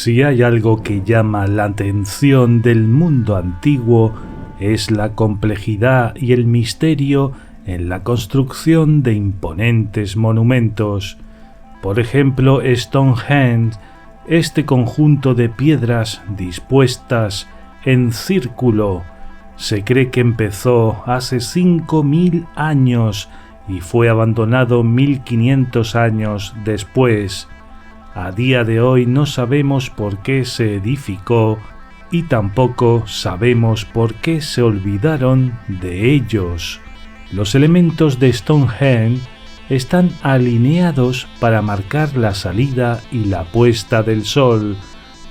Si hay algo que llama la atención del mundo antiguo, es la complejidad y el misterio en la construcción de imponentes monumentos. Por ejemplo, Stonehenge, este conjunto de piedras dispuestas en círculo, se cree que empezó hace 5.000 años y fue abandonado 1.500 años después. A día de hoy no sabemos por qué se edificó y tampoco sabemos por qué se olvidaron de ellos. Los elementos de Stonehenge están alineados para marcar la salida y la puesta del sol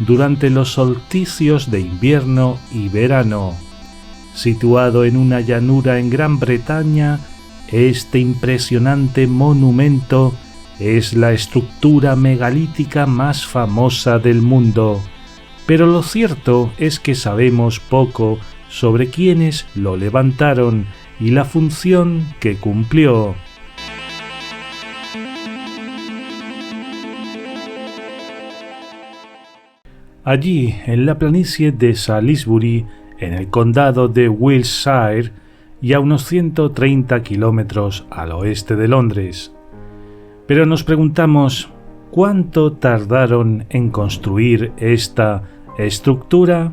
durante los solsticios de invierno y verano. Situado en una llanura en Gran Bretaña, este impresionante monumento es la estructura megalítica más famosa del mundo, pero lo cierto es que sabemos poco sobre quiénes lo levantaron y la función que cumplió. Allí, en la planicie de Salisbury, en el condado de Wiltshire, y a unos 130 kilómetros al oeste de Londres. Pero nos preguntamos, ¿cuánto tardaron en construir esta estructura?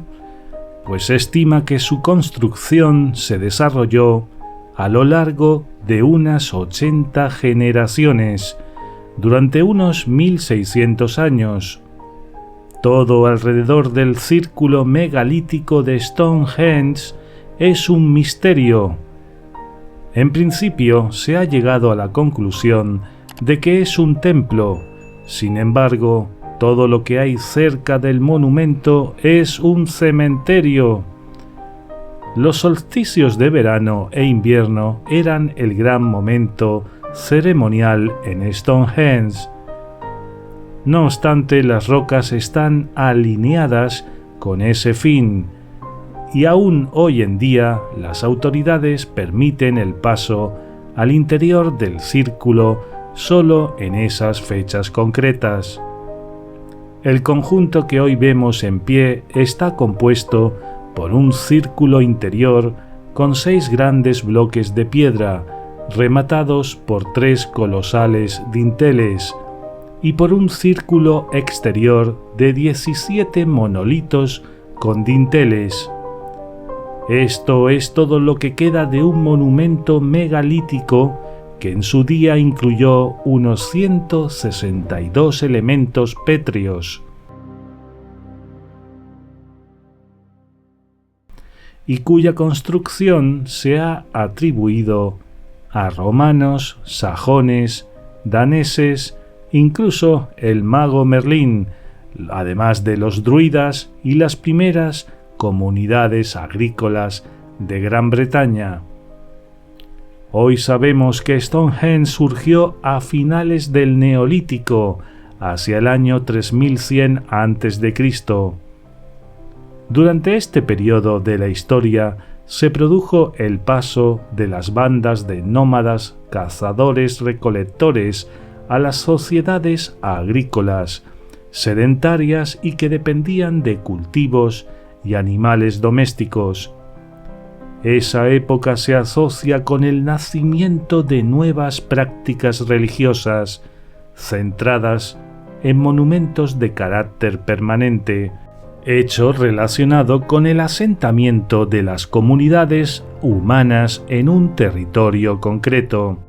Pues se estima que su construcción se desarrolló a lo largo de unas 80 generaciones, durante unos 1.600 años. Todo alrededor del círculo megalítico de Stonehenge es un misterio. En principio se ha llegado a la conclusión de que es un templo. Sin embargo, todo lo que hay cerca del monumento es un cementerio. Los solsticios de verano e invierno eran el gran momento ceremonial en Stonehenge. No obstante, las rocas están alineadas con ese fin, y aún hoy en día las autoridades permiten el paso al interior del círculo solo en esas fechas concretas. El conjunto que hoy vemos en pie está compuesto por un círculo interior con 6 grandes bloques de piedra, rematados por 3 colosales dinteles, y por un círculo exterior de 17 monolitos con dinteles. Esto es todo lo que queda de un monumento megalítico que en su día incluyó unos 162 elementos pétreos, y cuya construcción se ha atribuido a romanos, sajones, daneses, incluso el mago Merlín, además de los druidas y las primeras comunidades agrícolas de Gran Bretaña. Hoy sabemos que Stonehenge surgió a finales del Neolítico, hacia el año 3100 a.C. Durante este periodo de la historia se produjo el paso de las bandas de nómadas cazadores-recolectores a las sociedades agrícolas, sedentarias y que dependían de cultivos y animales domésticos. Esa época se asocia con el nacimiento de nuevas prácticas religiosas, centradas en monumentos de carácter permanente, hecho relacionado con el asentamiento de las comunidades humanas en un territorio concreto.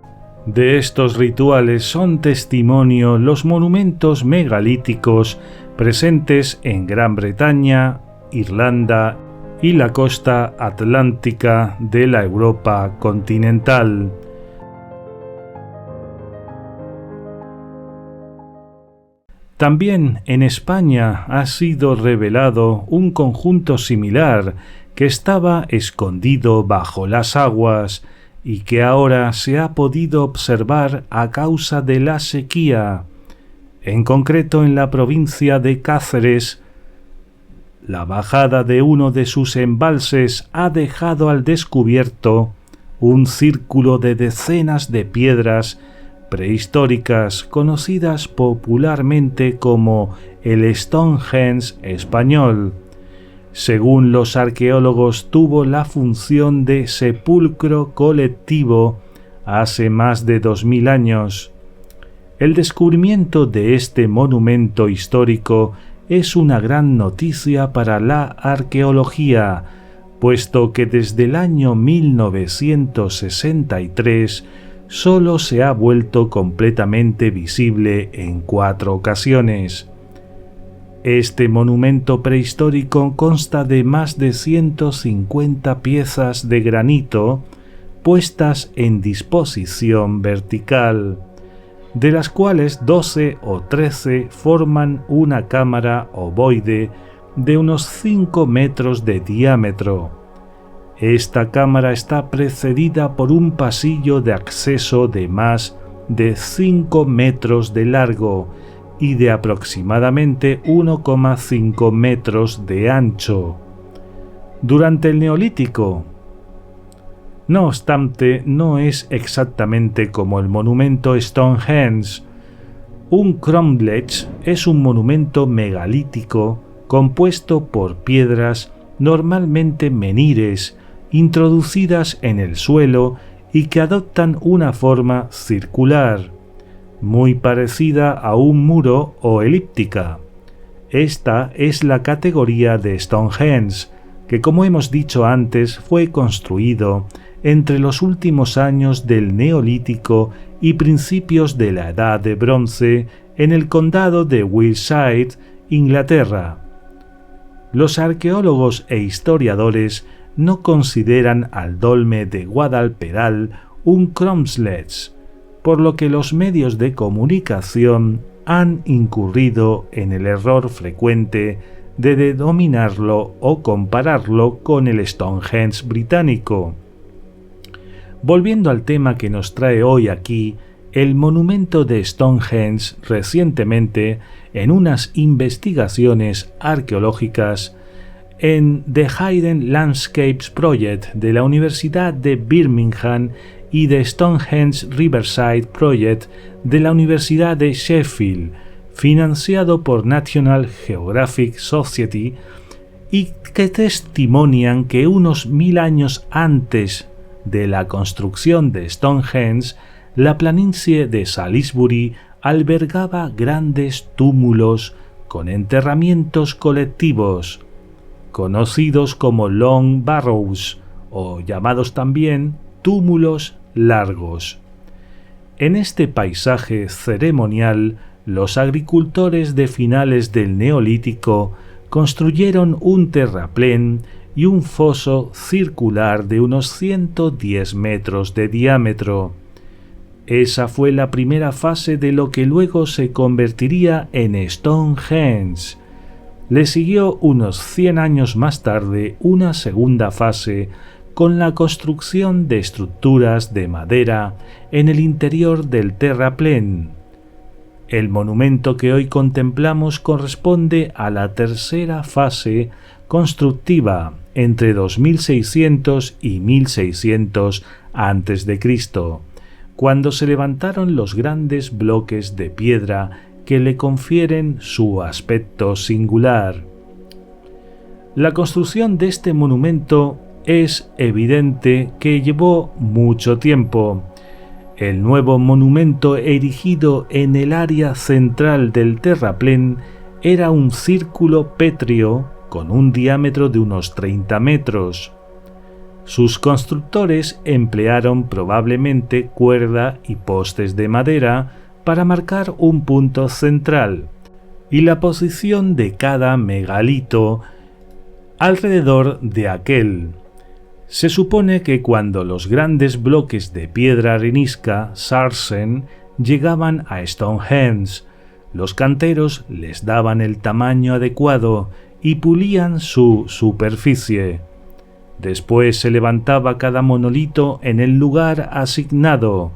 De estos rituales son testimonio los monumentos megalíticos presentes en Gran Bretaña, Irlanda y la costa atlántica de la Europa continental. También en España ha sido revelado un conjunto similar que estaba escondido bajo las aguas y que ahora se ha podido observar a causa de la sequía. En concreto, en la provincia de Cáceres, la bajada de uno de sus embalses ha dejado al descubierto un círculo de decenas de piedras prehistóricas conocidas popularmente como el Stonehenge español. Según los arqueólogos, tuvo la función de sepulcro colectivo hace más de 2000 años. El descubrimiento de este monumento histórico es una gran noticia para la arqueología, puesto que desde el año 1963 solo se ha vuelto completamente visible en 4 ocasiones. Este monumento prehistórico consta de más de 150 piezas de granito puestas en disposición vertical, de las cuales 12 o 13 forman una cámara ovoide de unos 5 metros de diámetro. Esta cámara está precedida por un pasillo de acceso de más de 5 metros de largo y de aproximadamente 1,5 metros de ancho. Durante el Neolítico, no obstante, no es exactamente como el monumento Stonehenge. Un cromlech es un monumento megalítico compuesto por piedras, normalmente menires, introducidas en el suelo y que adoptan una forma circular, muy parecida a un muro o elíptica. Esta es la categoría de Stonehenge, que como hemos dicho antes fue construido entre los últimos años del Neolítico y principios de la Edad de Bronce en el condado de Wiltshire, Inglaterra. Los arqueólogos e historiadores no consideran al dolme de Guadalperal un cromlech, por lo que los medios de comunicación han incurrido en el error frecuente de denominarlo o compararlo con el Stonehenge británico. Volviendo al tema que nos trae hoy aquí, el monumento de Stonehenge recientemente, en unas investigaciones arqueológicas en The Hidden Landscapes Project de la Universidad de Birmingham y The Stonehenge Riverside Project de la Universidad de Sheffield, financiado por National Geographic Society, y que testimonian que unos 1000 años antes de la construcción de Stonehenge, la planicie de Salisbury albergaba grandes túmulos con enterramientos colectivos, conocidos como long barrows o llamados también túmulos largos. En este paisaje ceremonial, los agricultores de finales del Neolítico construyeron un terraplén y un foso circular de unos 110 metros de diámetro. Esa fue la primera fase de lo que luego se convertiría en Stonehenge. Le siguió unos 100 años más tarde una segunda fase con la construcción de estructuras de madera en el interior del terraplén. El monumento que hoy contemplamos corresponde a la tercera fase constructiva entre 2600 y 1600 a.C., cuando se levantaron los grandes bloques de piedra que le confieren su aspecto singular. La construcción de este monumento es evidente que llevó mucho tiempo. El nuevo monumento erigido en el área central del terraplén era un círculo pétreo con un diámetro de unos 30 metros. Sus constructores emplearon probablemente cuerda y postes de madera para marcar un punto central y la posición de cada megalito alrededor de aquel. Se supone que cuando los grandes bloques de piedra arenisca sarsen llegaban a Stonehenge, los canteros les daban el tamaño adecuado y pulían su superficie. Después se levantaba cada monolito en el lugar asignado.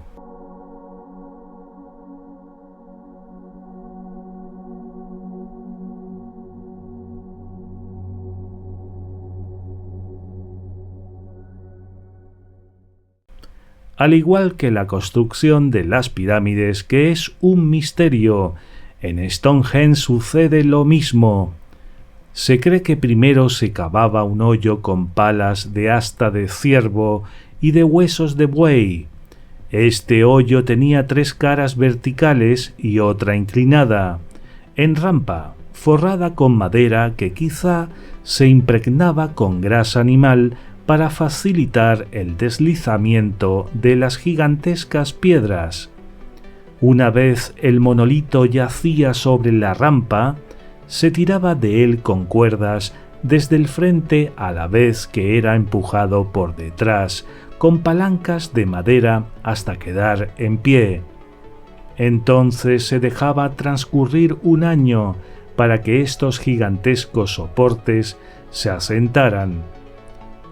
al igual que la construcción de las pirámides, que es un misterio. En Stonehenge sucede lo mismo. Se cree que primero se cavaba un hoyo con palas de asta de ciervo y de huesos de buey. Este hoyo tenía 3 caras verticales y otra inclinada, en rampa, forrada con madera que quizá se impregnaba con grasa animal para facilitar el deslizamiento de las gigantescas piedras. Una vez el monolito yacía sobre la rampa, se tiraba de él con cuerdas desde el frente a la vez que era empujado por detrás con palancas de madera hasta quedar en pie. Entonces se dejaba transcurrir un año para que estos gigantescos soportes se asentaran.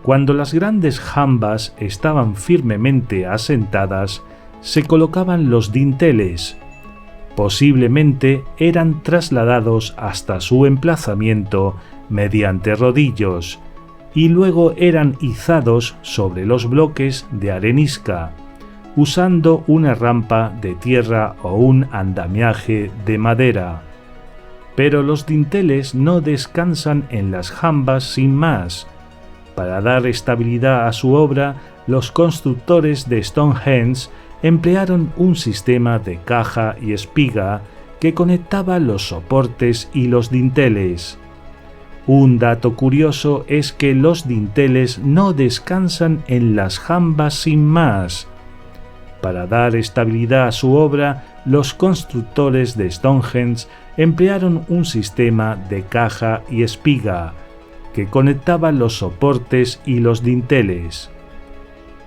Cuando las grandes jambas estaban firmemente asentadas, se colocaban los dinteles. Posiblemente eran trasladados hasta su emplazamiento mediante rodillos y luego eran izados sobre los bloques de arenisca, usando una rampa de tierra o un andamiaje de madera. Pero los dinteles no descansan en las jambas sin más. Para dar estabilidad a su obra, los constructores de Stonehenge emplearon un sistema de caja y espiga que conectaba los soportes y los dinteles. Un dato curioso es que los dinteles no descansan en las jambas sin más. Para dar estabilidad a su obra, los constructores de Stonehenge emplearon un sistema de caja y espiga que conectaba los soportes y los dinteles.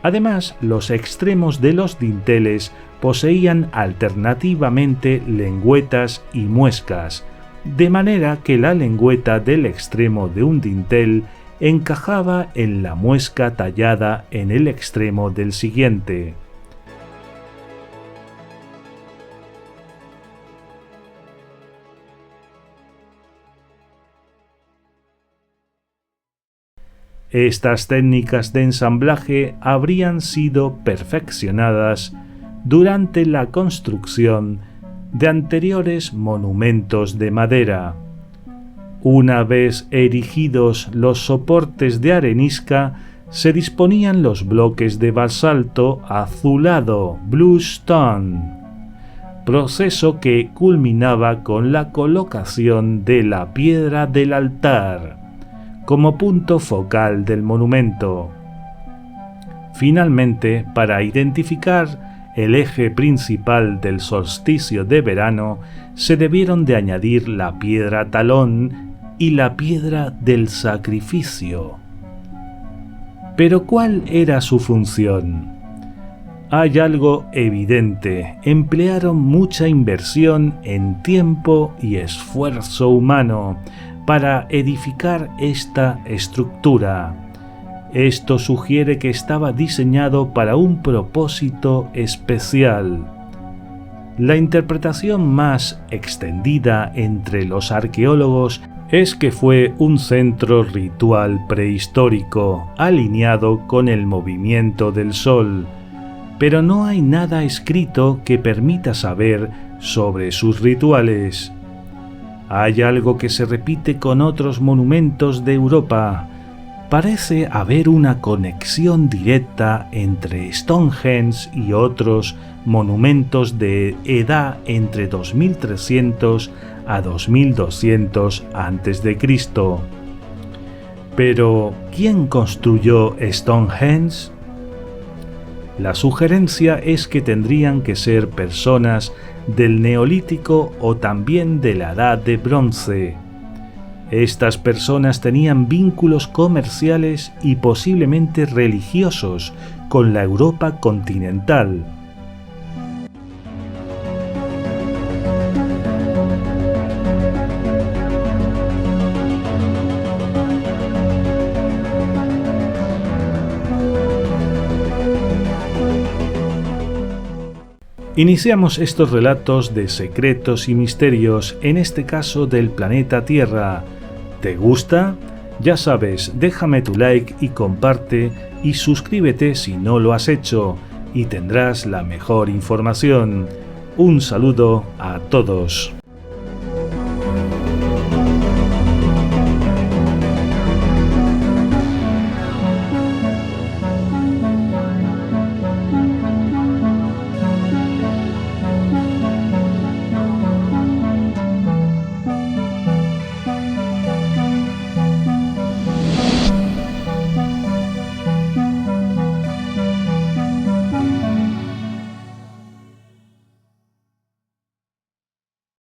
Además, los extremos de los dinteles poseían alternativamente lengüetas y muescas, de manera que la lengüeta del extremo de un dintel encajaba en la muesca tallada en el extremo del siguiente. Estas técnicas de ensamblaje habrían sido perfeccionadas durante la construcción de anteriores monumentos de madera. Una vez erigidos los soportes de arenisca, se disponían los bloques de basalto azulado, bluestone, proceso que culminaba con la colocación de la piedra del altar como punto focal del monumento. Finalmente, para identificar el eje principal del solsticio de verano, se debieron de añadir la piedra talón y la piedra del sacrificio. Pero ¿cuál era su función? Hay algo evidente: emplearon mucha inversión en tiempo y esfuerzo humano para edificar esta estructura. Esto sugiere que estaba diseñado para un propósito especial. La interpretación más extendida entre los arqueólogos es que fue un centro ritual prehistórico, alineado con el movimiento del sol, pero no hay nada escrito que permita saber sobre sus rituales. Hay algo que se repite con otros monumentos de Europa. Parece haber una conexión directa entre Stonehenge y otros monumentos de edad entre 2300 a 2200 a.C. Pero, ¿quién construyó Stonehenge? La sugerencia es que tendrían que ser personas del Neolítico o también de la Edad de Bronce. Estas personas tenían vínculos comerciales y posiblemente religiosos con la Europa continental. Iniciamos estos relatos de secretos y misterios, en este caso del planeta Tierra. ¿Te gusta? Ya sabes, déjame tu like y comparte, y suscríbete si no lo has hecho, y tendrás la mejor información. Un saludo a todos.